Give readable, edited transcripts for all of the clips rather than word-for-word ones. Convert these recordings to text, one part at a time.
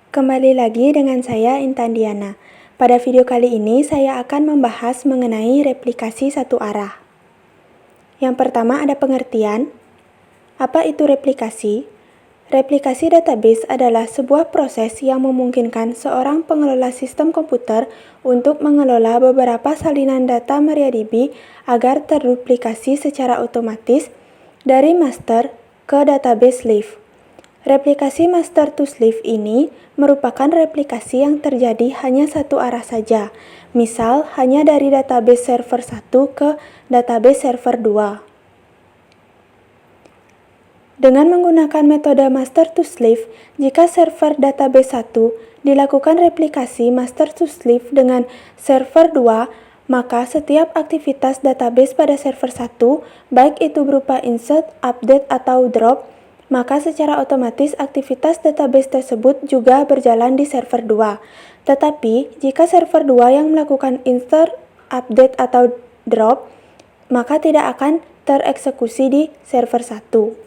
Kembali lagi dengan saya Intan Diana. Pada video kali ini saya akan membahas mengenai replikasi satu arah. Yang pertama ada pengertian. Apa itu replikasi? Replikasi database adalah sebuah proses yang memungkinkan seorang pengelola sistem komputer untuk mengelola beberapa salinan data MariaDB agar terduplikasi secara otomatis dari master ke database slave. Replikasi master to slave ini merupakan replikasi yang terjadi hanya satu arah saja, misal hanya dari database server 1 ke database server 2. Dengan menggunakan metode master to slave, jika server database 1 dilakukan replikasi master to slave dengan server 2, maka setiap aktivitas database pada server 1, baik itu berupa insert, update, atau drop, maka secara otomatis aktivitas database tersebut juga berjalan di server 2. Tetapi, jika server 2 yang melakukan insert, update, atau drop, maka tidak akan tereksekusi di server 1.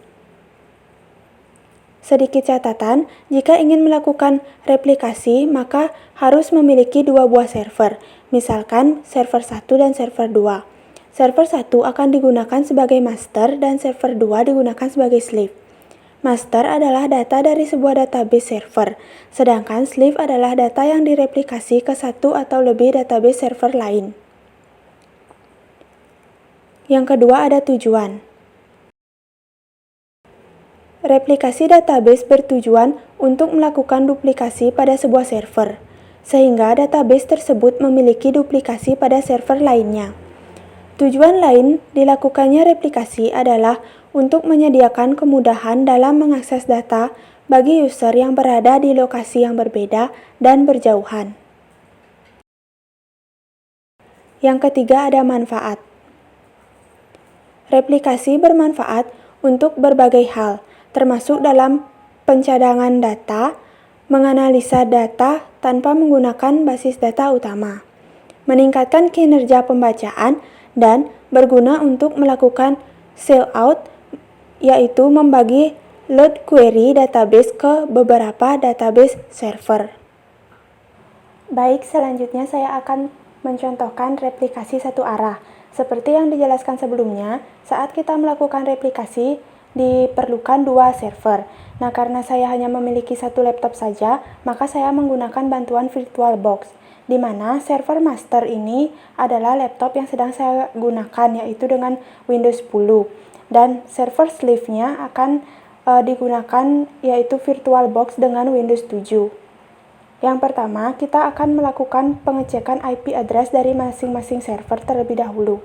Sedikit catatan, jika ingin melakukan replikasi, maka harus memiliki dua buah server, misalkan server 1 dan server 2. Server 1 akan digunakan sebagai master dan server 2 digunakan sebagai slave. Master adalah data dari sebuah database server, sedangkan slave adalah data yang direplikasi ke satu atau lebih database server lain. Yang kedua ada tujuan. Replikasi database bertujuan untuk melakukan duplikasi pada sebuah server, sehingga database tersebut memiliki duplikasi pada server lainnya. Tujuan lain dilakukannya replikasi adalah untuk menyediakan kemudahan dalam mengakses data bagi user yang berada di lokasi yang berbeda dan berjauhan. Yang ketiga ada manfaat. Replikasi bermanfaat untuk berbagai hal, termasuk dalam pencadangan data, menganalisa data tanpa menggunakan basis data utama, meningkatkan kinerja pembacaan, dan berguna untuk melakukan sellout, yaitu membagi load query database ke beberapa database server. Baik, selanjutnya saya akan mencontohkan replikasi satu arah. Seperti yang dijelaskan sebelumnya, saat kita melakukan replikasi, diperlukan dua server. Nah, karena saya hanya memiliki satu laptop saja, maka saya menggunakan bantuan VirtualBox, di mana server master ini adalah laptop yang sedang saya gunakan, yaitu dengan Windows 10. Dan server slave-nya akan digunakan, yaitu VirtualBox dengan Windows 7. Yang pertama, kita akan melakukan pengecekan IP address dari masing-masing server terlebih dahulu.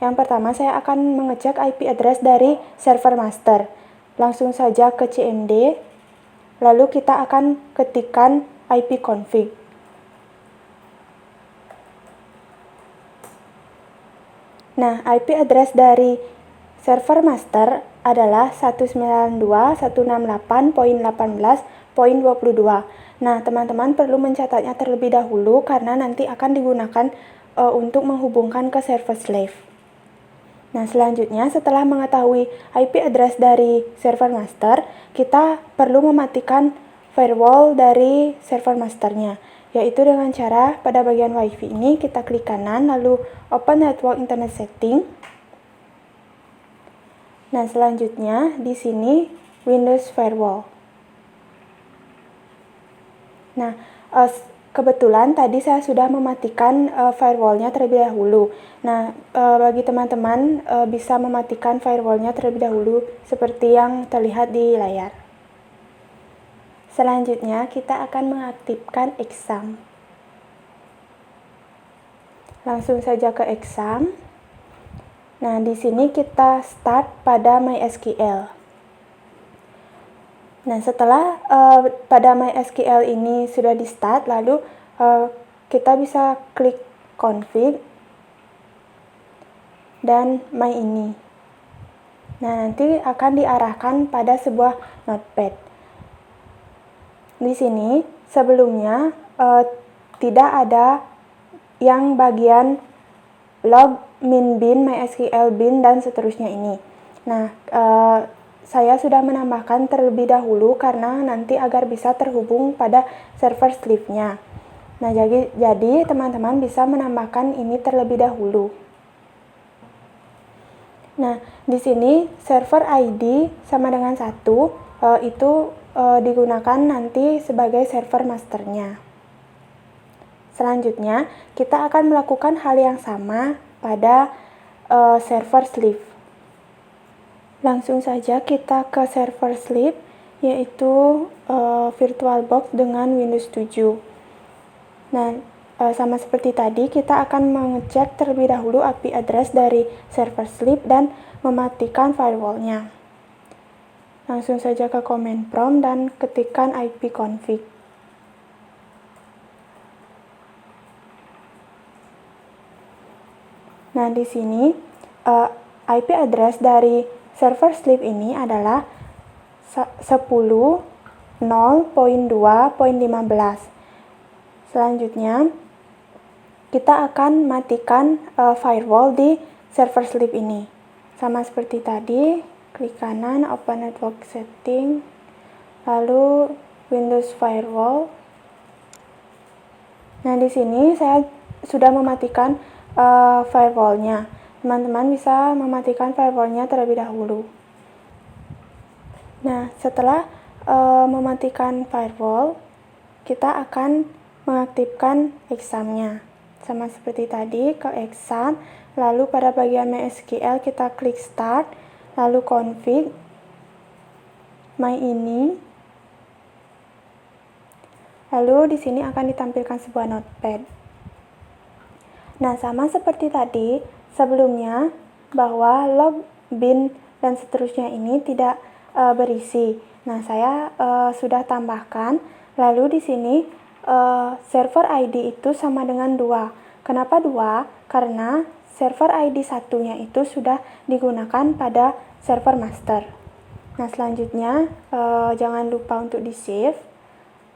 Yang pertama, saya akan mengecek IP address dari server master. Langsung saja ke cmd, lalu kita akan ketikkan ipconfig. Nah, IP address dari server master adalah 192.168.18.22. Nah, teman-teman perlu mencatatnya terlebih dahulu karena nanti akan digunakan untuk menghubungkan ke server slave. Nah, selanjutnya setelah mengetahui IP address dari server master, kita perlu mematikan firewall dari server masternya, yaitu dengan cara pada bagian WiFi ini kita klik kanan lalu Open Network Internet Setting. Nah, selanjutnya di sini Windows Firewall. Nah, kebetulan tadi saya sudah mematikan firewall-nya terlebih dahulu. Nah, bagi teman-teman bisa mematikan firewall-nya terlebih dahulu seperti yang terlihat di layar. Selanjutnya kita akan mengaktifkan exam. Langsung saja ke exam. Nah, di sini kita start pada MySQL. Nah, setelah pada MySQL ini sudah di start, lalu kita bisa klik config dan my ini. Nah, nanti akan diarahkan pada sebuah notepad. Di sini sebelumnya tidak ada yang bagian log, min bin, MySQL bin, dan seterusnya ini. Nah, saya sudah menambahkan terlebih dahulu karena nanti agar bisa terhubung pada server sleeve-nya. Nah, jadi teman-teman bisa menambahkan ini terlebih dahulu. Nah, di sini server ID sama dengan 1, itu digunakan nanti sebagai server masternya. Selanjutnya, kita akan melakukan hal yang sama pada server sleeve. Langsung saja kita ke server sleeve, yaitu VirtualBox dengan Windows 7. Nah, sama seperti tadi, kita akan mengecek terlebih dahulu IP address dari server sleeve dan mematikan firewall-nya. Langsung saja ke command prompt dan ketikkan ipconfig. Nah, di sini IP address dari server sleeve ini adalah 10.0.2.15. Selanjutnya, kita akan matikan firewall di server sleeve ini. Sama seperti tadi, klik kanan, open network setting, lalu Windows Firewall. Nah, di sini saya sudah mematikan firewall-nya. Teman-teman bisa mematikan firewall-nya terlebih dahulu. Nah, setelah mematikan firewall, kita akan mengaktifkan exam-nya. Sama seperti tadi, ke exam, lalu pada bagian MySQL kita klik start, lalu config, my_ini. Lalu di sini akan ditampilkan sebuah notepad. Nah, sama seperti tadi, sebelumnya bahwa log, bin, dan seterusnya ini tidak berisi. Nah, saya sudah tambahkan. Lalu di sini server ID itu sama dengan 2. Kenapa 2? Karena server ID satunya itu sudah digunakan pada server master. Nah, selanjutnya jangan lupa untuk di-save.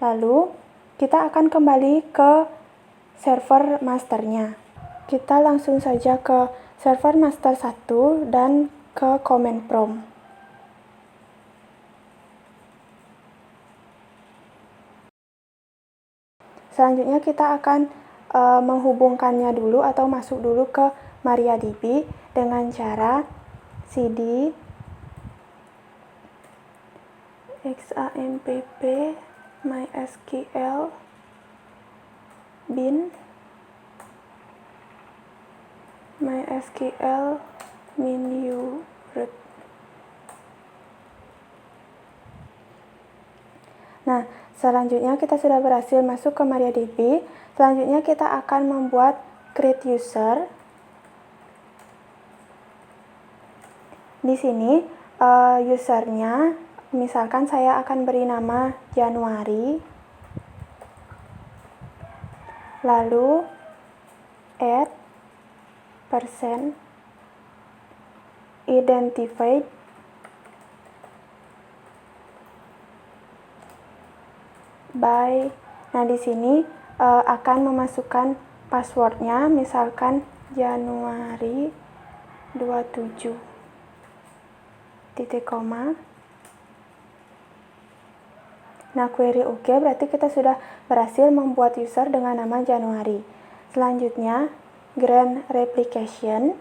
Lalu kita akan kembali ke server masternya. Kita langsung saja ke server master 1 dan ke command prompt. Selanjutnya kita akan menghubungkannya dulu atau masuk dulu ke MariaDB dengan cara cd xampp mysql bin mysql min root. Nah, selanjutnya kita sudah berhasil masuk ke MariaDB. Selanjutnya kita akan membuat create user. Di sini usernya, misalkan saya akan beri nama Januari. Lalu add persen identified by. Nah, di sini akan memasukkan passwordnya, misalkan Januari 27 titik koma. Nah, query OK, berarti kita sudah berhasil membuat user dengan nama Januari. Selanjutnya, grant replication.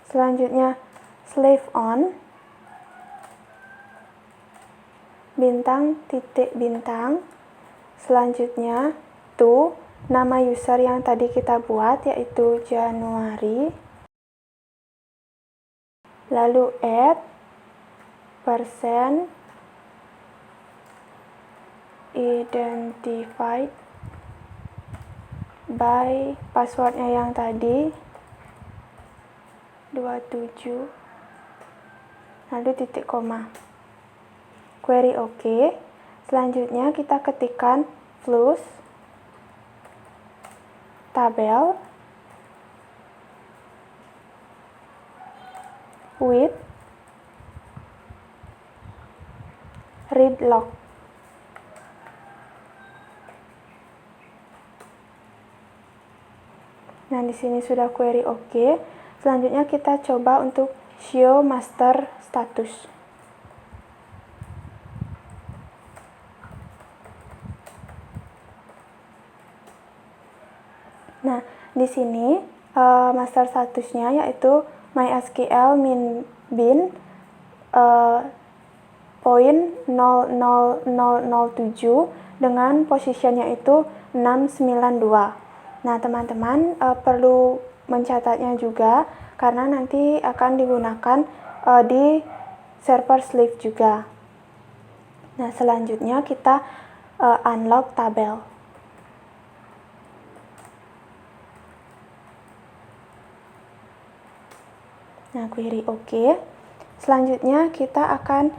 Selanjutnya, slave on. Bintang, titik, bintang. Selanjutnya, to, nama user yang tadi kita buat, yaitu Januari. Lalu add persen identified by passwordnya yang tadi 27, lalu titik koma. Query OK. Selanjutnya kita ketikkan flux tabel with read log. Nah, di sini sudah query oke. Selanjutnya kita coba untuk show master status. Nah, di sini master statusnya yaitu MySQL bin poin 00007 dengan posisinya itu 692. Nah, teman-teman perlu mencatatnya juga karena nanti akan digunakan di server Slift juga. Nah, selanjutnya kita unlock tabel. Nah, query oke. Selanjutnya kita akan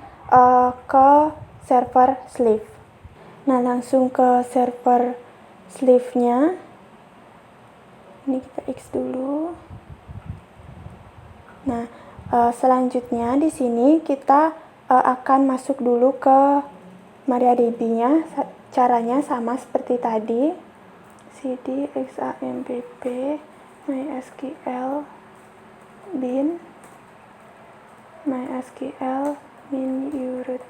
ke server Slift. Nah, langsung ke server Slift-nya. Ini kita X dulu. Nah, selanjutnya di sini kita akan masuk dulu ke MariaDB-nya. Caranya sama seperti tadi. cd exampp mysql bin mysql min uroot.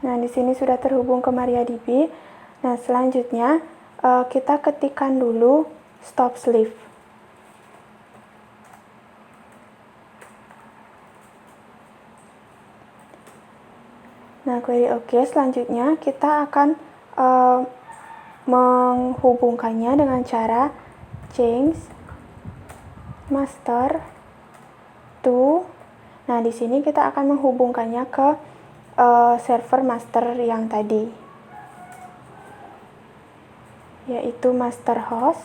Nah, di sini sudah terhubung ke MariaDB. Nah, selanjutnya kita ketikkan dulu stop Slift. Nah, query oke. Selanjutnya kita akan menghubungkannya dengan cara change master to. Nah, di sini kita akan menghubungkannya ke server master yang tadi, yaitu master host.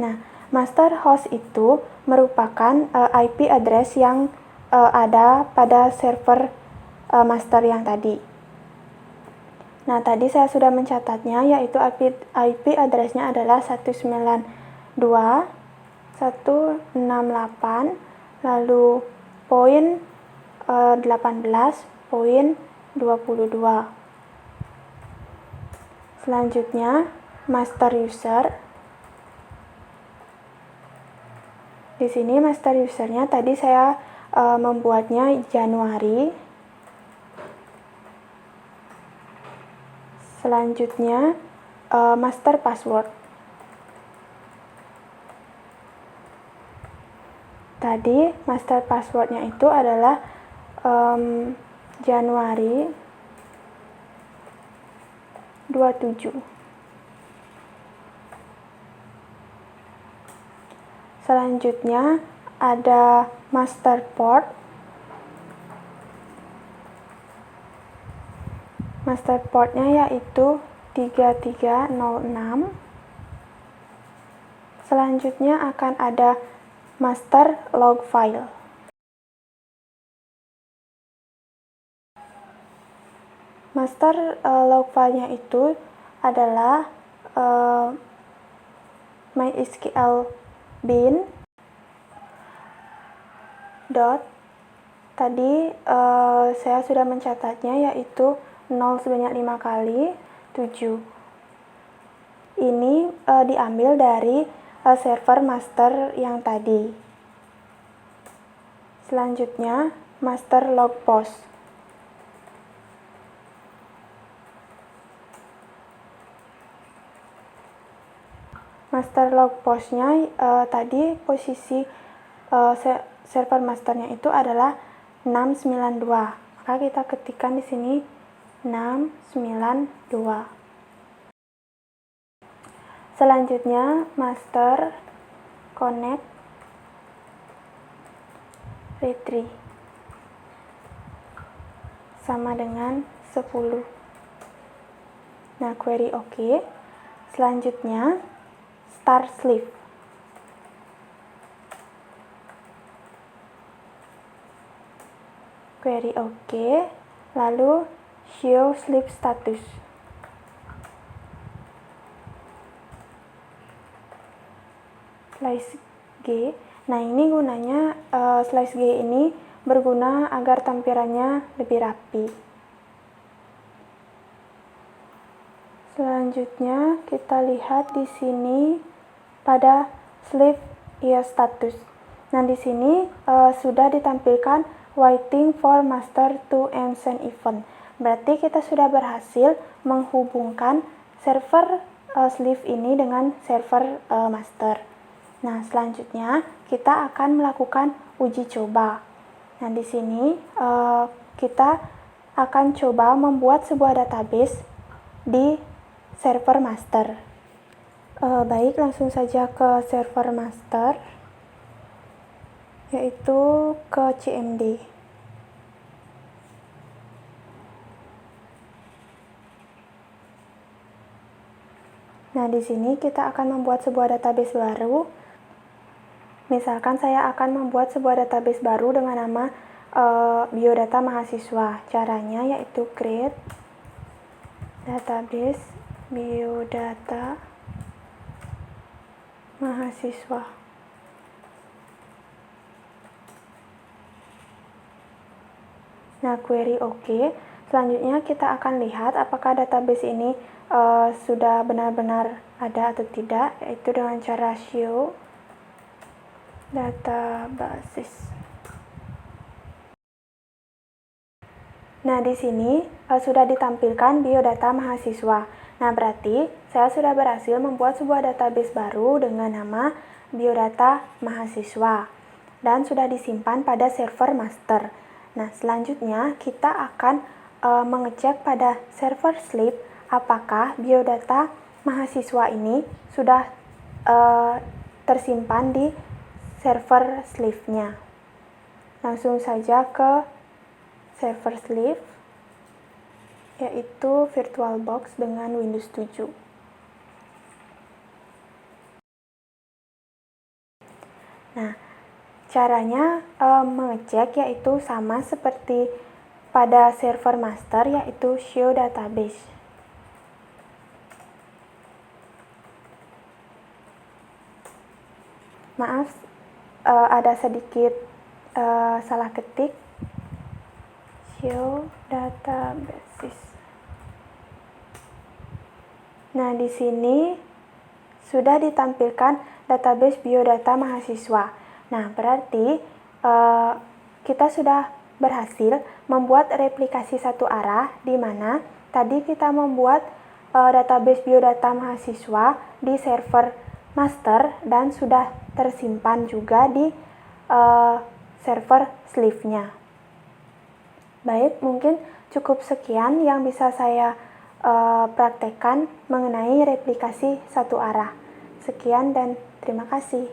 Nah, master host itu merupakan IP address yang ada pada server master yang tadi. Nah, tadi saya sudah mencatatnya, yaitu IP address-nya adalah 192.168, lalu poin 18.22. Selanjutnya, master user. Di sini master usernya tadi saya membuatnya Januari. Selanjutnya, master password. Tadi master passwordnya itu adalah Januari 27. Selanjutnya ada master port. Master portnya yaitu 3306. Selanjutnya akan ada master log file. Master log filenya itu adalah mysql bin dot. Tadi saya sudah mencatatnya yaitu 0 sebanyak 5 kali, 7. Ini diambil dari server master yang tadi. Selanjutnya, master log post. Master log postnya tadi posisi server masternya itu adalah 692. Maka kita ketikkan di sini 692. Selanjutnya master connect retrieve sama dengan 10. Nah, query oke. Selanjutnya start Slift. Query oke. Lalu show Slift status. Slice G. Nah, ini gunanya slice G ini berguna agar tampilannya lebih rapi. Selanjutnya kita lihat di sini pada sleeve year status. Nah, di sini sudah ditampilkan waiting for master to send event. Berarti kita sudah berhasil menghubungkan server sleeve ini dengan server master. Nah, selanjutnya kita akan melakukan uji coba. Nah, di sini kita akan coba membuat sebuah database di server master. Baik, langsung saja ke server master, yaitu ke CMD. Nah, di sini kita akan membuat sebuah database baru. Misalkan saya akan membuat sebuah database baru dengan nama biodata mahasiswa. Caranya yaitu create database biodata mahasiswa. Nah, query OK. Selanjutnya kita akan lihat apakah database ini sudah benar-benar ada atau tidak, yaitu dengan cara show database. Nah, di sini sudah ditampilkan biodata mahasiswa. Nah, berarti saya sudah berhasil membuat sebuah database baru dengan nama biodata mahasiswa dan sudah disimpan pada server master. Nah, selanjutnya kita akan mengecek pada server sleeve apakah biodata mahasiswa ini sudah tersimpan di server sleeve-nya. Langsung saja ke server sleeve, yaitu VirtualBox dengan Windows 7. Nah, caranya mengecek yaitu sama seperti pada server master, yaitu show database. Maaf, ada sedikit salah ketik. Show database. Nah, di sini sudah ditampilkan database biodata mahasiswa. Nah, berarti kita sudah berhasil membuat replikasi satu arah, di mana tadi kita membuat database biodata mahasiswa di server master dan sudah tersimpan juga di server sleeve-nya. Baik, mungkin cukup sekian yang bisa saya praktekkan mengenai replikasi satu arah. Sekian dan terima kasih.